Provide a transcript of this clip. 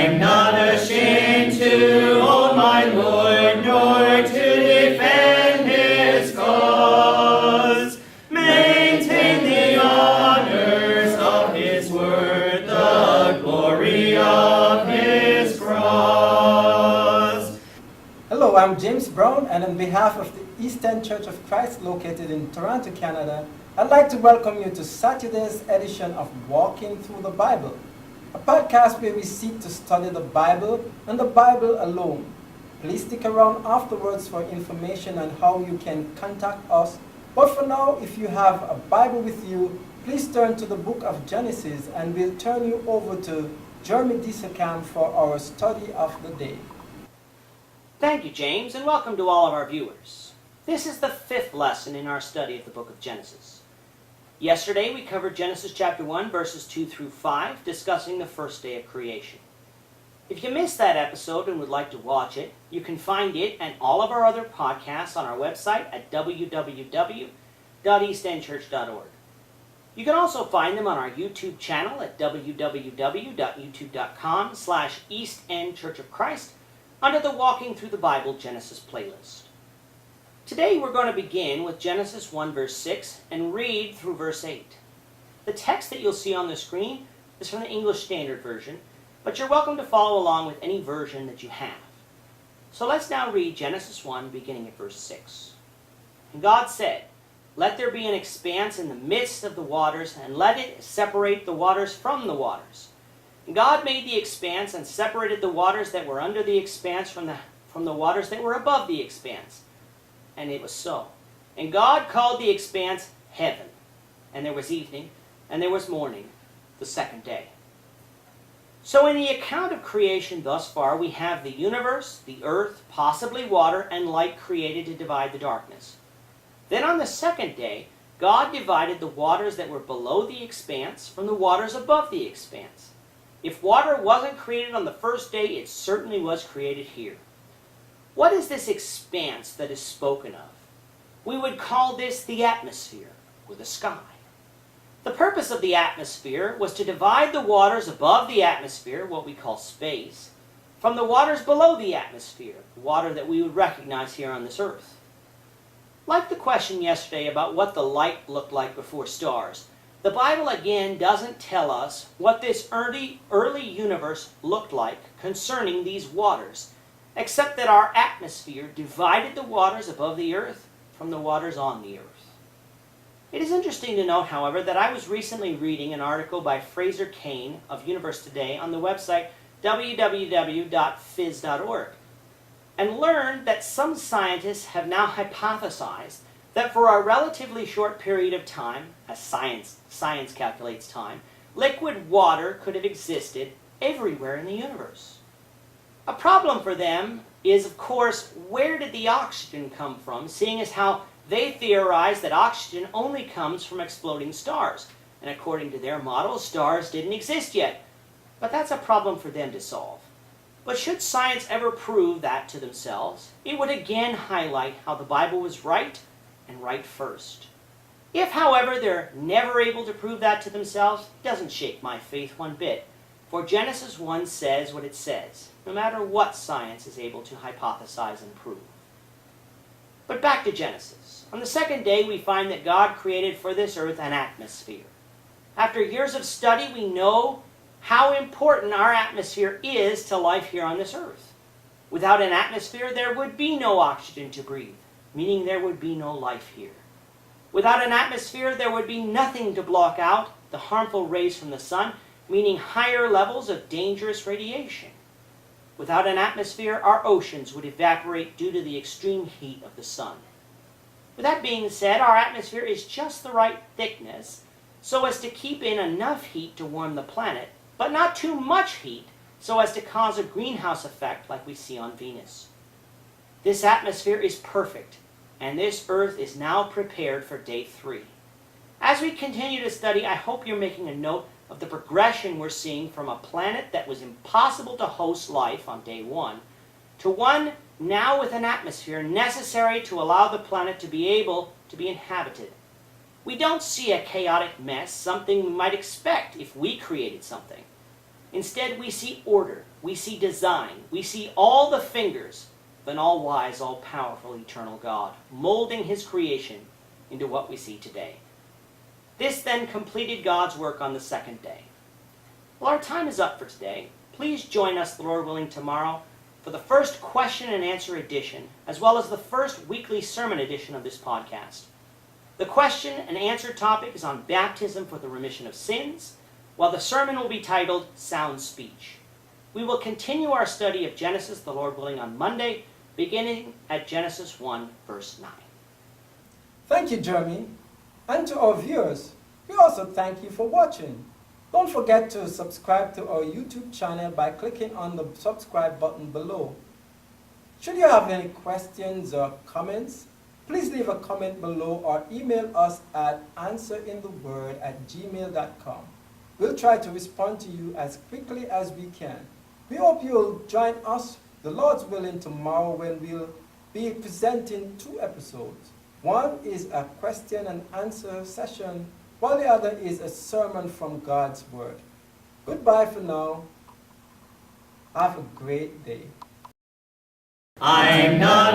I'm not ashamed to own my Lord, nor to defend his cause. Maintain the honors of his word, the glory of his cross. Hello, I'm James Brown, and on behalf of the East End Church of Christ located in Toronto, Canada, I'd like to welcome you to Saturday's edition of Walking Through the Bible, a podcast where we seek to study the Bible and the Bible alone. Please stick around afterwards for information on how you can contact us. But for now, if you have a Bible with you, please turn to the book of Genesis, and we'll turn you over to Jeremy Disacam for our study of the day. Thank you, James, and welcome to all of our viewers. This is the 5th lesson in our study of the book of Genesis. Yesterday, we covered Genesis chapter 1, verses 2 through 5, discussing the first day of creation. If you missed that episode and would like to watch it, you can find it and all of our other podcasts on our website at www.eastendchurch.org. You can also find them on our YouTube channel at www.youtube.com/EastEndChurchOfChrist under the Walking Through the Bible Genesis playlist. Today we're going to begin with Genesis 1 verse 6 and read through verse 8. The text that you'll see on the screen is from the English Standard Version, but you're welcome to follow along with any version that you have. So let's now read Genesis 1 beginning at verse 6. And God said, "Let there be an expanse in the midst of the waters, and let it separate the waters from the waters." And God made the expanse and separated the waters that were under the expanse from the waters that were above the expanse. And it was so. And God called the expanse heaven. And there was evening, and there was morning, the second day. So in the account of creation thus far, we have the universe, the earth, possibly water, and light created to divide the darkness. Then on the second day, God divided the waters that were below the expanse from the waters above the expanse. If water wasn't created on the first day, it certainly was created here. What is this expanse that is spoken of? We would call this the atmosphere, or the sky. The purpose of the atmosphere was to divide the waters above the atmosphere, what we call space, from the waters below the atmosphere, the water that we would recognize here on this earth. Like the question yesterday about what the light looked like before stars, the Bible again doesn't tell us what this early universe looked like concerning these waters, except that our atmosphere divided the waters above the earth from the waters on the earth. It is interesting to note, however, that I was recently reading an article by Fraser Cain of Universe Today on the website www.phys.org, and learned that some scientists have now hypothesized that for a relatively short period of time, as science calculates time, liquid water could have existed everywhere in the universe. A problem for them is, of course, where did the oxygen come from, seeing as how they theorize that oxygen only comes from exploding stars. And according to their model, stars didn't exist yet. But that's a problem for them to solve. But should science ever prove that to themselves, it would again highlight how the Bible was right, and right first. If, however, they're never able to prove that to themselves, it doesn't shake my faith one bit. For Genesis 1 says what it says, no matter what science is able to hypothesize and prove. But back to Genesis. On the second day, we find that God created for this earth an atmosphere. After years of study, we know how important our atmosphere is to life here on this earth. Without an atmosphere, there would be no oxygen to breathe, meaning there would be no life here. Without an atmosphere, there would be nothing to block out the harmful rays from the sun, meaning higher levels of dangerous radiation. Without an atmosphere, our oceans would evaporate due to the extreme heat of the sun. With that being said, our atmosphere is just the right thickness so as to keep in enough heat to warm the planet, but not too much heat so as to cause a greenhouse effect like we see on Venus. This atmosphere is perfect, and this earth is now prepared for day 3. As we continue to study, I hope you're making a note of the progression we're seeing from a planet that was impossible to host life on day 1 to one now with an atmosphere necessary to allow the planet to be able to be inhabited. We don't see a chaotic mess, something we might expect if we created something. Instead, we see order, we see design, we see all the fingers of an all-wise, all-powerful, eternal God, molding his creation into what we see today. This then completed God's work on the second day. Well, our time is up for today. Please join us, Lord willing, tomorrow for the first question and answer edition, as well as the first weekly sermon edition of this podcast. The question and answer topic is on baptism for the remission of sins, while the sermon will be titled Sound Speech. We will continue our study of Genesis, the Lord willing, on Monday, beginning at Genesis 1, verse 9. Thank you, Jeremy. And to our viewers, we also thank you for watching. Don't forget to subscribe to our YouTube channel by clicking on the subscribe button below. Should you have any questions or comments, please leave a comment below or email us at answerintheword@gmail.com. We'll try to respond to you as quickly as we can. We hope you'll join us, the Lord's willing, tomorrow when we'll be presenting 2 episodes. One is a question and answer session, while the other is a sermon from God's Word. Goodbye for now. Have a great day. I'm not